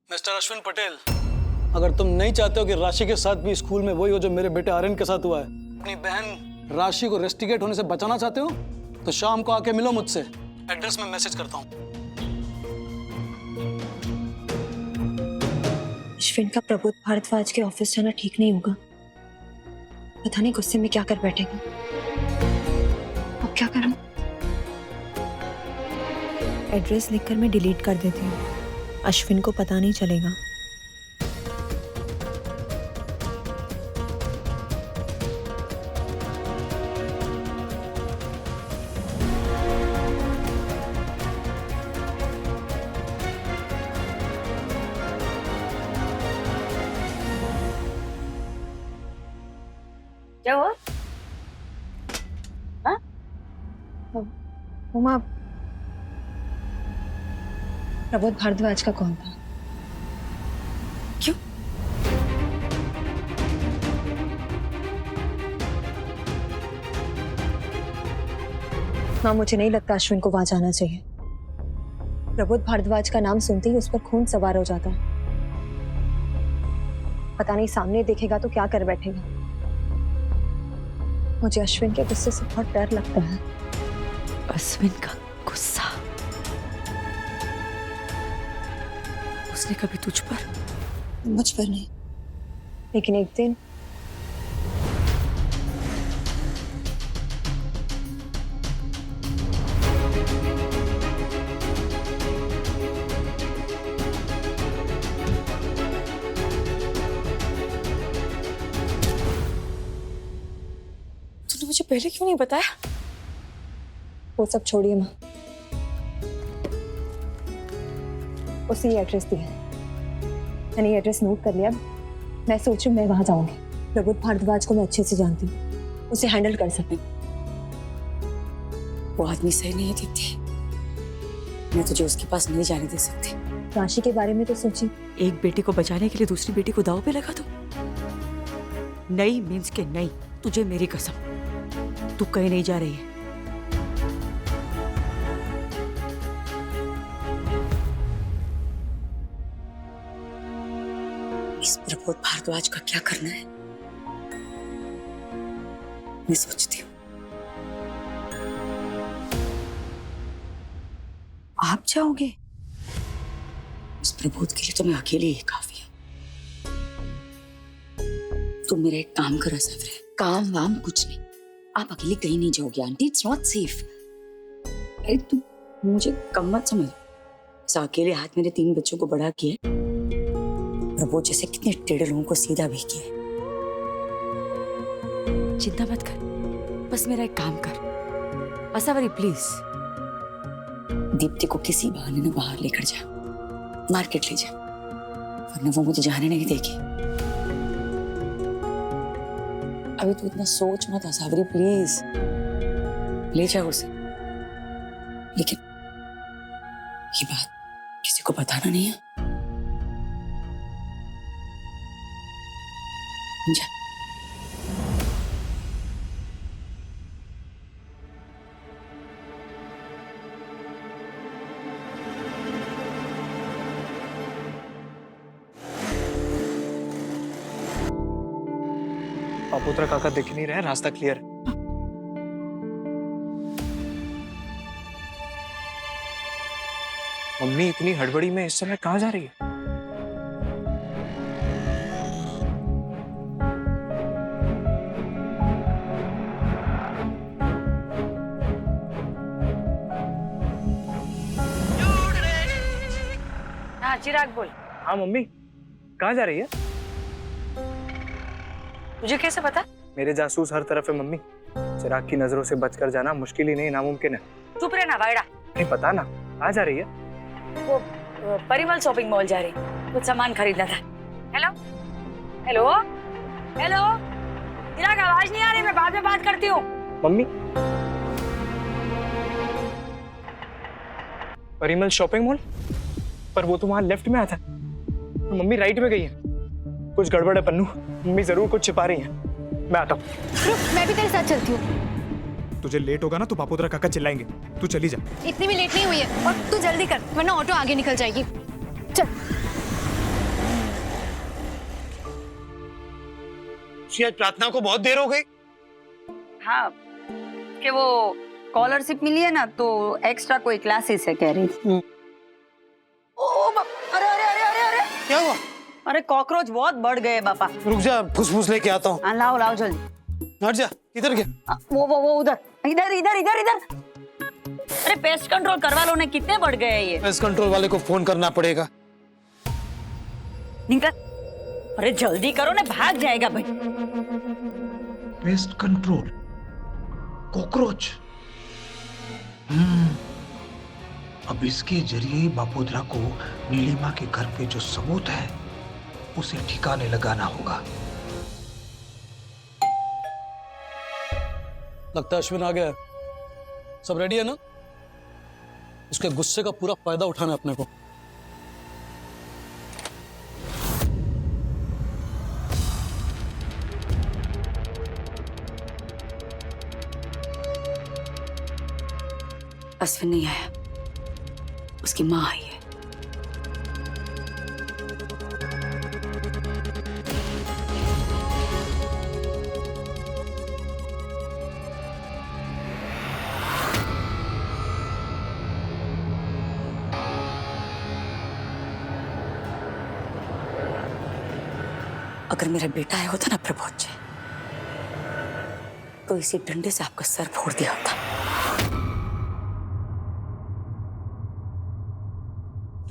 Mister Ashwin Patel, अगर तुम नहीं चाहते हो कि राशि के साथ भी स्कूल में वही हो जो मेरे बेटे आर्यन के साथ हुआ है, अपनी बहन राशि को रेस्टिकेट होने से बचाना चाहते हो, तो शाम को आके मिलो मुझसे। एड्रेस में मैसेज करता हूँ। अश्विन का प्रबोध भारद्वाज के ऑफिस जाना ठीक नहीं होगा। पता नहीं गुस्से में क्या कर बैठेगा। अब क्या करूं? एड्रेस लिखकर मैं डिलीट कर देती हूँ। अश्विन को पता नहीं चलेगा। क्या हुआ? हाँ? उमा, प्रबोध भारद्वाज का कौन था? क्यों? माँ, मुझे नहीं लगता अश्विन को वहां जाना चाहिए। प्रबोध भारद्वाज का नाम सुनते ही उस पर खून सवार हो जाता है। पता नहीं सामने देखेगा तो क्या कर बैठेगा। मुझे अश्विन के गुस्से से बहुत डर लगता है। अश्विन का गुस्सा? उसने कभी तुझ पर? मुझ पर नहीं, लेकिन एक दिन तूने मुझे पहले क्यों नहीं बताया? वो सब छोड़िए माँ। उसे ये एड्रेस दिया। मैंने ये एड्रेस नोट कर लिया। मैं सोच रही हूँ मैं वहां जाऊंगी। प्रबोध भारद्वाज को मैं अच्छे से जानती हूँ, उसे हैंडल कर सकती हूँ। वो आदमी सही नहीं है दीप्ति। मैं तुझे उसके पास नहीं जाने दे सकती। राशि के बारे में तो सोची। एक बेटी को बचाने के लिए दूसरी बेटी को दांव पे लगा दो। नहीं मीन्स के नहीं। तुझे मेरी कसम, तू कहीं नहीं जा रही है। इस प्रबोध भारद्वाज का क्या करना है, मैं सोचती हूँ। आप जाओगे? उस प्रबोध के लिए तो मैं अकेली ही काफी है। तुम मेरा एक काम करो सवरे, काम वाम कुछ नहीं। आप अकेले कहीं नहीं जाओगे आंटी, इट्स नॉट सेफ। अरे तुम मुझे कम मत समझ। ऐसा अकेले हाथ मेरे 3 बच्चों को बड़ा किया, प्रभु जैसे कितने टेढ़े लोगों को सीधा भी किया। चिंता मत कर, बस मेरा एक काम कर। असावरी प्लीज, दीप्ति को किसी बहाने न बाहर लेकर जा, मार्केट ले जा, वरना वो मुझे जाने नहीं देगी। अभी तू इतना सोच मत असावरी, प्लीज ले जाओ उसे। लेकिन ये बात किसी को बताना नहीं है। जा। पापोत्रा काका दिख नहीं रहे, रास्ता क्लियर है। मम्मी इतनी हड़बड़ी में इस समय कहाँ जा रही है? हाँ चिराग बोल। हाँ मम्मी, कहाँ जा रही है? तुझे कैसे पता? मेरे जासूस हर तरफ है मम्मी। चिराग की नजरों से बचकर जाना मुश्किल ही नहीं, नामुमकिन है। चुप रहना वायड़ा। नहीं पता ना, कहाँ जा रही है? वो परिमल शॉपिंग मॉल जा रही, कुछ सामान खरीदना था। हेलो हेलो हेलो, चिराग आवाज नहीं आ रही, मैं बाद में बात करती हूँ। Mummy, Parimal shopping mall? पर वो तो वहां लेफ्ट में आता है। तो मम्मी राइट में गई है। कुछ गड़बड़ है पन्नू, मम्मी जरूर कुछ छिपा रही है। मैं आता हूँ। मैं भी तेरे साथ चलती हूँ। तुझे लेट होगा ना तो पापोद्रा काका चिल्लाएंगे, तू चली जा। इतनी भी लेट नहीं हुई है, और तू जल्दी कर वरना ऑटो आगे निकल जाएगी। चल। आज प्रार्थना को बहुत देर हो गई। हाँ, कि वो स्कॉलरशिप मिली है ना, तो एक्स्ट्रा कोई क्लासेस है कह रही थी। अरे अरे अरे अरे अरे, क्या हुआ? अरे कॉकरोच बहुत बढ़ गए बापा। रुक जा, फुसफुस लेके आता हूँ। हाँ, लाओ लाओ जल्दी। हट जा, इधर गया। वो उधर, इधर इधर इधर इधर। अरे पेस्ट कंट्रोल करवा लो ना, कितने बढ़ गए ये। पेस्ट कंट्रोल वाले को फोन करना पड़ेगा। निकल, अरे जल्दी करो ना, भाग जाएगा भाई। Pest control, cockroach. अब इसके जरिए बापोद्रा को नीलिमा के घर पे जो सबूत है उसे ठिकाने लगाना होगा। लगता है अश्विन आ गया है। सब रेडी है ना? उसके गुस्से का पूरा फायदा उठाना है अपने को। अश्विन नहीं आया, उसकी माँ आई है। अगर मेरा बेटा आया होता ना प्रबोध जी, तो इसी डंडे से आपका सर फोड़ दिया होता।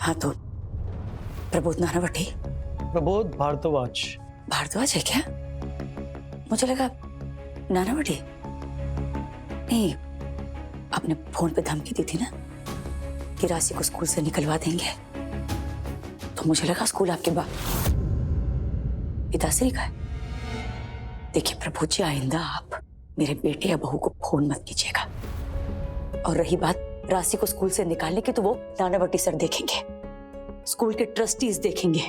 हाँ, तो प्रबोध नानावटी। प्रबोध भारद्वाज। भारद्वाज है क्या? मुझे लगा नानावटी। नहीं, आपने फोन पे धमकी दी थी ना कि राशि को स्कूल से निकलवा देंगे, तो मुझे लगा स्कूल आपके पिताश्री का है। देखिए प्रभु जी, आइंदा आप मेरे बेटे या बहू को फोन मत कीजिएगा। और रही बात राशि को स्कूल से निकालने की, तो वो नानावटी सर देखेंगे, स्कूल के ट्रस्टीज देखेंगे।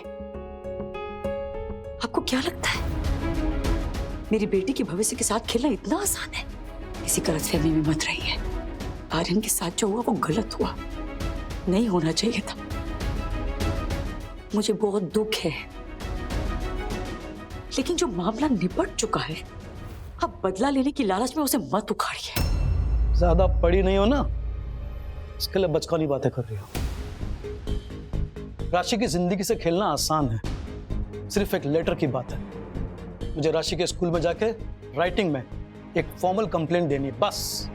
आपको क्या लगता है मेरी बेटी के भविष्य के साथ खेलना इतना आसान है? किसी गलतफहमी में मत रहिए। आर्यन के साथ जो हुआ वो गलत हुआ, नहीं होना चाहिए था। मुझे बहुत दुख है, लेकिन जो मामला निपट चुका है, अब बदला लेने की लालच में उसे मत उखाड़िए। ज्यादा पढ़ी नहीं हो ना, इसके लिए बचकानी बातें कर रही हो। राशि की जिंदगी से खेलना आसान है, सिर्फ एक लेटर की बात है। मुझे राशि के स्कूल में जाके राइटिंग में एक फॉर्मल कंप्लेंट देनी है, बस।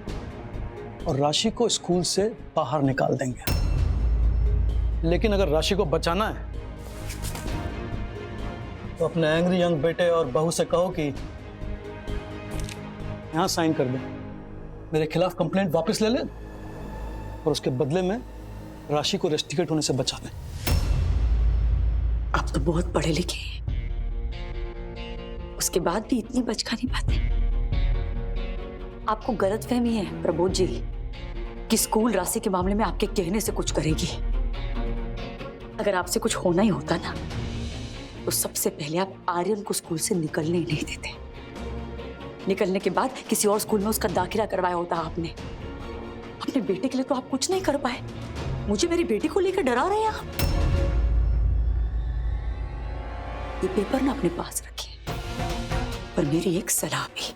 और राशि को स्कूल से बाहर निकाल देंगे। लेकिन अगर राशि को बचाना है तो अपने एंग्री यंग बेटे और बहू से कहो कि यहां साइन कर दे, मेरे खिलाफ कंप्लेंट वापस ले ले, और उसके बदले में राशि को रेस्टिकेट होने से बचा लें। आप तो बहुत पढ़े लिखे हैं, उसके बाद भी इतनी बचकानी बातें। आपको गलतफहमी है प्रबोध जी कि स्कूल राशि के मामले में आपके कहने से कुछ करेगी। अगर आपसे कुछ होना ही होता ना, तो सबसे पहले आप आर्यन को स्कूल से निकलने ही नहीं देते। निकलने के बाद किसी और स्कूल में उसका दाखिला करवाया होता आपने। अपने बेटे के लिए तो आप कुछ नहीं कर पाए, मुझे मेरी बेटी को लेकर डरा रहे हैं आप। ये पेपर ना अपने पास रखिए, पर मेरी एक सलाह भी,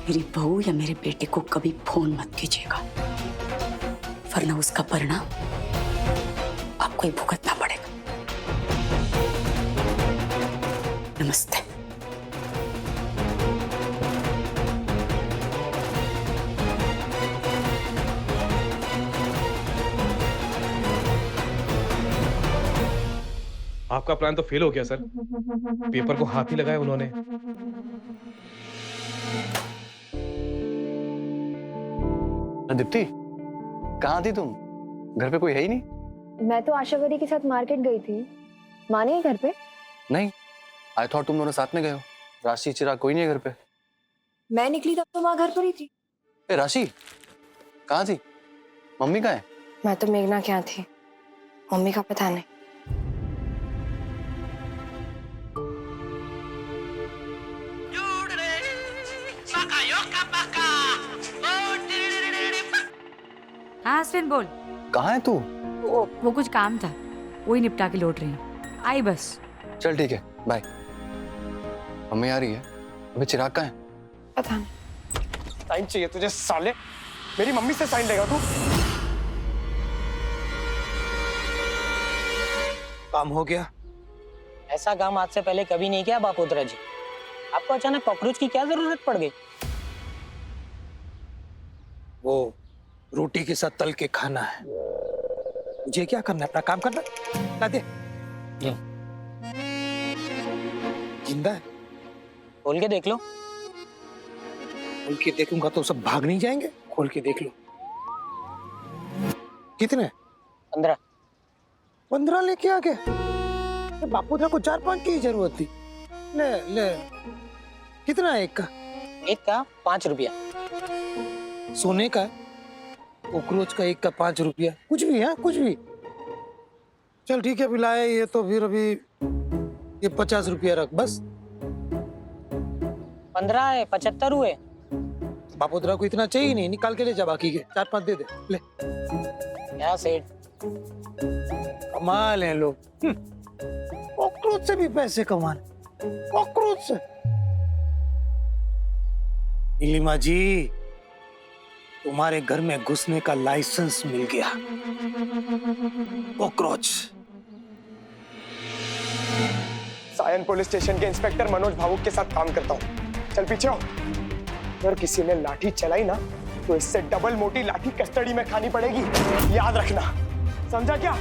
मेरी बहू या मेरे बेटे को कभी फोन मत कीजिएगा, वरना उसका परिणाम आपको ही भुगतना पड़ेगा। नमस्ते। आपका प्लान तो फेल हो गया सर। पेपर को हाथ ही लगाया उन्होंने। दीप्ति, कहाँ थी तुम? घर पे कोई है ही नहीं। मैं तो आशावरी के साथ मार्केट गई थी। माँ नहीं है घर पे? नहीं, आई थॉट तुम दोनों साथ में गए हो। राशि चिराग कोई नहीं है घर पे। मैं निकली तब तो माँ घर पर ही थी। ए राशि, कहाँ थी? मम्मी कहाँ है? मैं तो मेघना के यहाँ थी, मम्मी का पता नहीं। हाँ अश्विन बोल। कहाँ है तू? वो कुछ काम था, वही निपटा के लौट रही हूँ। आई बस। चल ठीक है, बाय। मम्मी आ रही है। अबे चिराग कहाँ है? पता नहीं। साइन चाहिए तुझे साले? मेरी मम्मी से साइन लेगा तू? काम हो गया। ऐसा काम आज से पहले कभी नहीं किया बापोद्रा जी। आपको अचानक कॉकरोच की क्या जरूरत पड़ गई? वो रोटी के साथ तल के खाना है। मुझे क्या करना है? अपना काम करना। ला दे। जिंदा है? खोल के देख लो। खोल के देखूंगा तो सब भाग नहीं जाएंगे? खोल के देख लो। कितने? 15। 15 लेके आ गए। बापूदा को 4-5 की जरूरत थी। ले ले। कितना है एक का? एक का 5 रुपया। सोने का? कॉकरोच का एक का 5 रुपया? कुछ भी है, कुछ भी। चल ठीक है, पिलाए ये तो फिर अभी ये 50 रुपया रख बस। 15 है, 75 हुए। बापोद्रा को इतना चाहिए नहीं, निकाल के ले जा बाकी के। 4-5 दे दे। ले। क्या सेठ? कमाल हैं लोग। कॉकरोच से भी पैसे कमाने। कॉकरोच से। नीलिमा जी, तुम्हारे घर में घुसने का लाइसेंस मिल गया। कॉकरोच। सायन पुलिस स्टेशन के इंस्पेक्टर मनोज भावुक के साथ काम करता हूँ। चल पीछे हो। अगर किसी ने लाठी चलाई ना तो इससे डबल मोटी लाठी कस्टडी में खानी पड़ेगी, याद रखना। समझा क्या?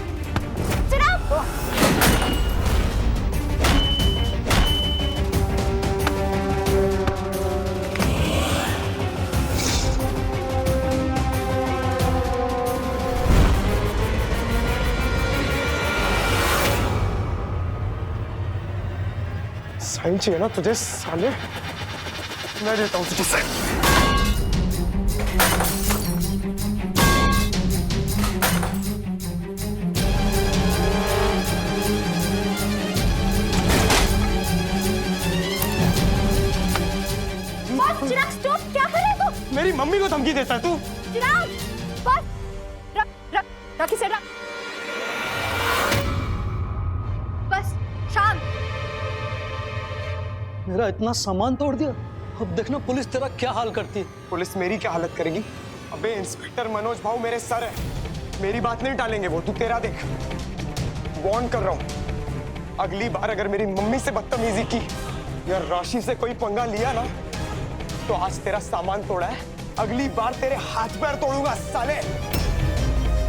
साइन चाहिए ना तुझे साले? मैं देता हूँ तुझे साइन। चिराग स्टॉप, क्या कर रहे हो तुम? मेरी मम्मी को धमकी देता है तू? चिराग बस, रख इसे, रख। बस शांत। मेरा इतना सामान तोड़ दिया, अब देखना पुलिस तेरा क्या हाल करती है। पुलिस मेरी क्या हालत करेगी? अबे इंस्पेक्टर मनोज भाऊ मेरे सर है, मेरी बात नहीं टालेंगे वो। तू तेरा देख। वार्न कर रहा हूं, अगली बार अगर मेरी मम्मी से बदतमीजी की या राशि से कोई पंगा लिया ना तो आज तेरा सामान तोड़ा है, अगली बार तेरे हाथ पैर तोड़ूंगा साले।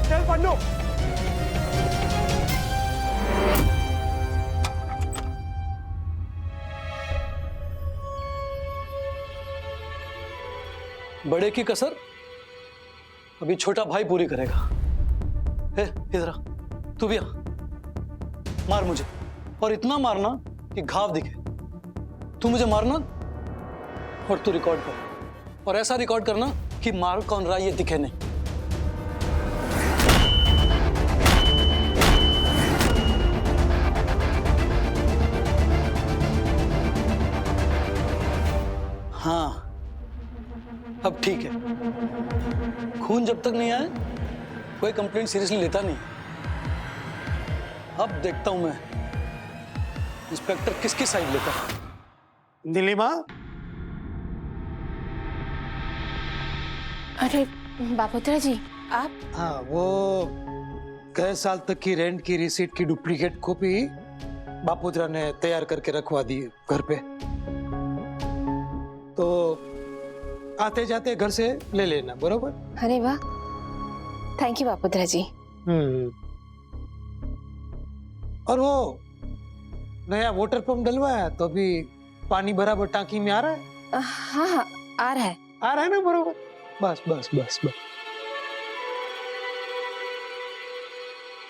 चल पन्नू। बड़े की कसर अभी छोटा भाई पूरी करेगा। हे इधर आ, तू भी आ। मार मुझे, और इतना मारना कि घाव दिखे। तू मुझे मारना और तू रिकॉर्ड कर, और ऐसा रिकॉर्ड करना कि मार कौन रहा ये दिखे नहीं। हाँ, अब ठीक है। खून जब तक नहीं आए कोई कंप्लेंट सीरियसली लेता नहीं। अब देखता हूं मैं इंस्पेक्टर किसकी साइड लेता है। नीलिमा, अरे बापोद्रा जी, आप? हाँ, वो गए साल तक की रेंट की रिसीट की डुप्लीकेट कॉपी बापोद्रा ने तैयार करके रखवा दी घर पे। तो आते जाते घर से ले लेना, बरोबर? अरे वाह, थैंक यू बापोद्रा जी। और वो नया वाटर पंप डलवाया तो अभी पानी बराबर टांकी में आ रहा है? हाँ हाँ, आ रहा है। आ रहा है ना, बरोबर? बस बस बस बस।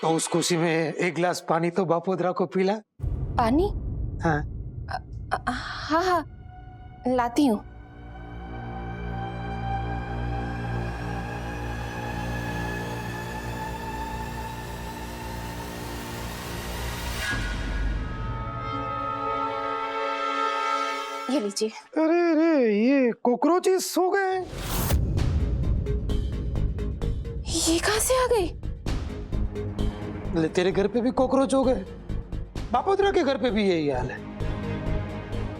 तो उस खुशी में एक गिलास पानी तो बापोद्रा को पिला। पानी? हाँ हाँ हाँ, लाती हूँ। ये लीजिए। अरे अरे, ये कॉकरोचेस सो गए। ये कहाँ से आ गई? तेरे घर पे भी कॉकरोच हो गए? बापोद्रा के घर पे भी यही हाल है।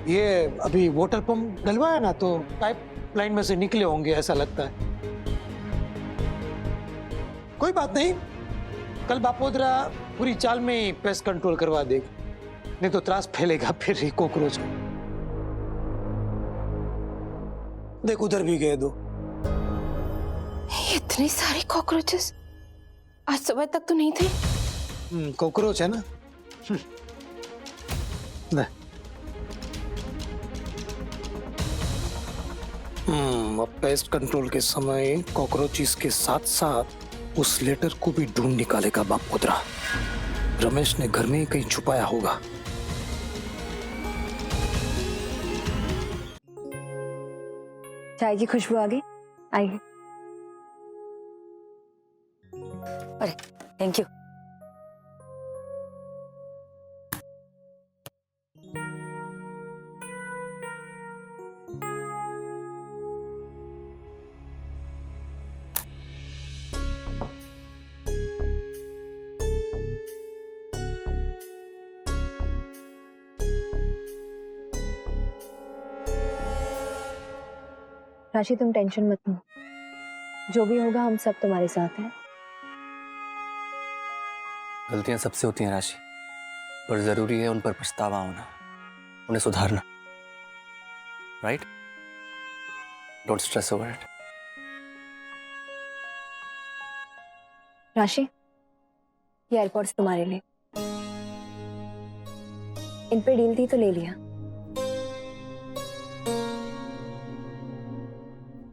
ये अभी वाटर पंप डलवाया ना तो पाइप लाइन में से निकले होंगे ऐसा लगता है। कोई बात नहीं, कल बापोदरा पूरी चाल में ही पेस्ट कंट्रोल करवा देगा, नहीं तो त्रास फैलेगा फिर ही कॉकरोच का। देख उधर भी गए दो। इतने सारे कॉकरोचेस आज सुबह तक तो नहीं थे। कॉकरोच है ना। ले। अब पेस्ट कंट्रोल के समय कॉकरोचेस के साथ साथ उस लेटर को भी ढूंढ निकालेगा बापोदरा। रमेश ने घर में ही कहीं छुपाया होगा। चाय की खुशबू आ गई। आइए। अरे थैंक यू। राशि तुम टेंशन मत लो, जो भी होगा हम सब तुम्हारे साथ हैं। गलतियां सबसे होती हैं राशि, पर जरूरी है उन पर पछतावा होना, उन्हें सुधारना। Right? Don't stress over it. राशि, ये एयरपोर्ट्स तुम्हारे लिए। इन पे डील थी तो ले लिया।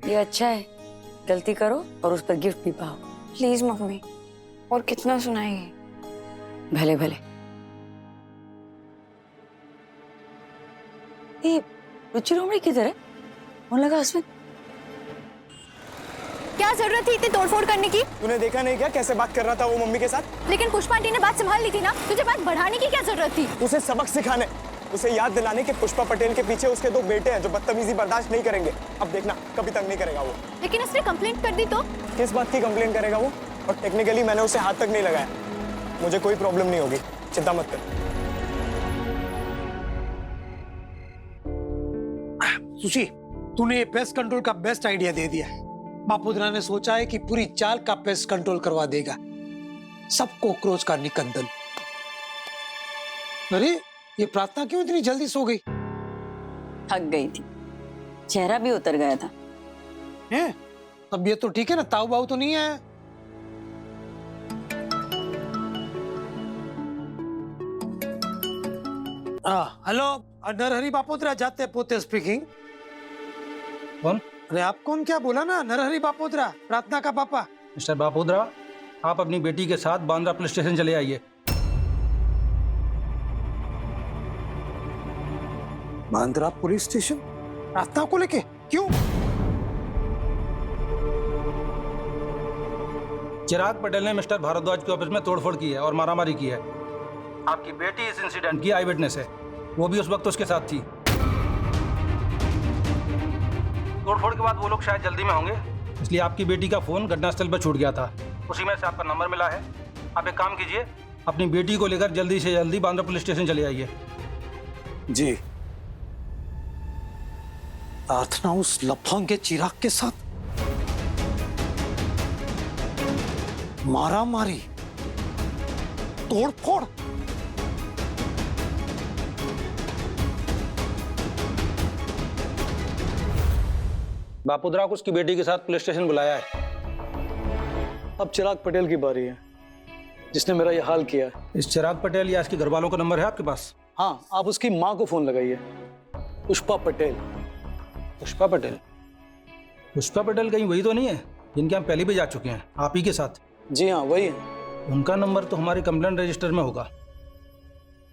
ये अच्छा है, गलती करो और उस पर गिफ्ट भी पाओ। प्लीज मम्मी, और कितना सुनाएंगे। भले भले। ये रुचि रोमड़ी किधर है? कौन लगा उसमें? क्या जरूरत थी इतनी तोड़फोड़ करने की? तूने देखा नहीं क्या कैसे बात कर रहा था वो मम्मी के साथ? लेकिन पुष्पा आंटी ने बात संभाल ली थी ना, तुझे बात बढ़ाने की क्या जरूरत थी? उसे सबक सिखाने, उसे याद दिलाने कि पुष्पा पटेल के पीछे उसके 2 बेटे हैं जो बदतमीजी बर्दाश्त नहीं करेंगे। अब देखना कभी तंग नहीं करेगा वो। लेकिन उसने कंप्लेंट कर दी तो? किस बात की कंप्लेंट करेगा वो? और टेक्निकली मैंने उसे हाथ तक नहीं लगाया, मुझे कोई प्रॉब्लम नहीं होगी, चिंता मत कर। सुशी, तूने ये पेस्ट कंट्रोल का बेस्ट आइडिया दे दिया है। बापोदरा ने सोचा है कि पूरी चाल का पेस्ट कंट्रोल करवा देगा, सब कॉकरोच का निकंदन। अरे ये प्रार्थना क्यों इतनी जल्दी सो गई? थक गई थी, चेहरा भी उतर गया था। हैं? तबीयत तो ठीक है ना? ताऊ बाऊ तो नहीं है? हेलो, नरहरि बापोदरा जाते पोते स्पीकिंग। कौन? अरे आप कौन? क्या बोला ना, नरहरि बापोदरा, प्रार्थना का पापा। मिस्टर बापोदरा, आप अपनी बेटी के साथ बांद्रा पुलिस स्टेशन चले आइए। Bandra police station? प्रार्थना को लेके? क्यों? चिराग पटेल ने मिस्टर भारद्वाज के ऑफिस में तोड़फोड़ की है और मारामारी की है। आपकी बेटी इस इंसिडेंट की आई विटनेस है, वो भी उस वक्त उसके साथ थी। तोड़फोड़ के बाद वो लोग शायद जल्दी में होंगे, इसलिए आपकी बेटी का फोन घटनास्थल पर छूट गया था। उसी में से आपका नंबर मिला है। आप एक काम कीजिए, अपनी बेटी को लेकर जल्दी से जल्दी बांद्रा पुलिस स्टेशन चले आइए। जी। प्रार्थना उस लफंग के चिराग के साथ मारा मारी, तोड़फोड़। बापोदरा को उसकी बेटी के साथ पुलिस स्टेशन बुलाया है। अब चिराग पटेल की बारी है, जिसने मेरा ये हाल किया है। इस चिराग पटेल या इसके घर वालों का नंबर है आपके पास? हाँ, आप उसकी माँ को फोन लगाइए, पुष्पा पटेल। पुष्पा पटेल? पुष्पा पटेल कहीं वही तो नहीं है जिनके हम पहले भी जा चुके हैं आप ही के साथ? जी हाँ, वही है। उनका नंबर तो हमारे कंप्लेंट रजिस्टर में होगा।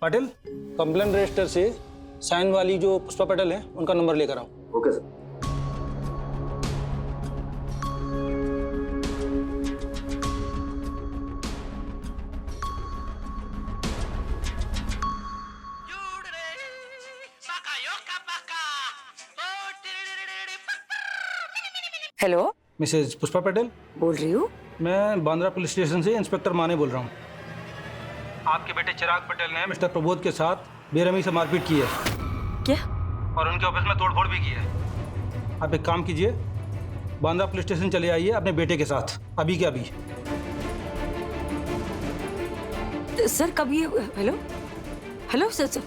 पाटिल, कंप्लेंट रजिस्टर से साइन वाली जो पुष्पा पटेल है उनका नंबर लेकर आओ। Okay sir. Hello, Mrs Pushpa Patel बोल रही हूँ। मैं बांद्रा पुलिस स्टेशन से इंस्पेक्टर माने बोल रहा हूँ। आपके बेटे चिराग पटेल ने मिस्टर प्रबोध के साथ बेरहमी से मारपीट की है। क्या? और उनके ऑफिस में तोड़फोड़ भी की है। आप एक काम कीजिए, बांद्रा पुलिस स्टेशन चले आइए अपने बेटे के साथ, अभी के अभी। सर कब ये हेलो हेलो सर सर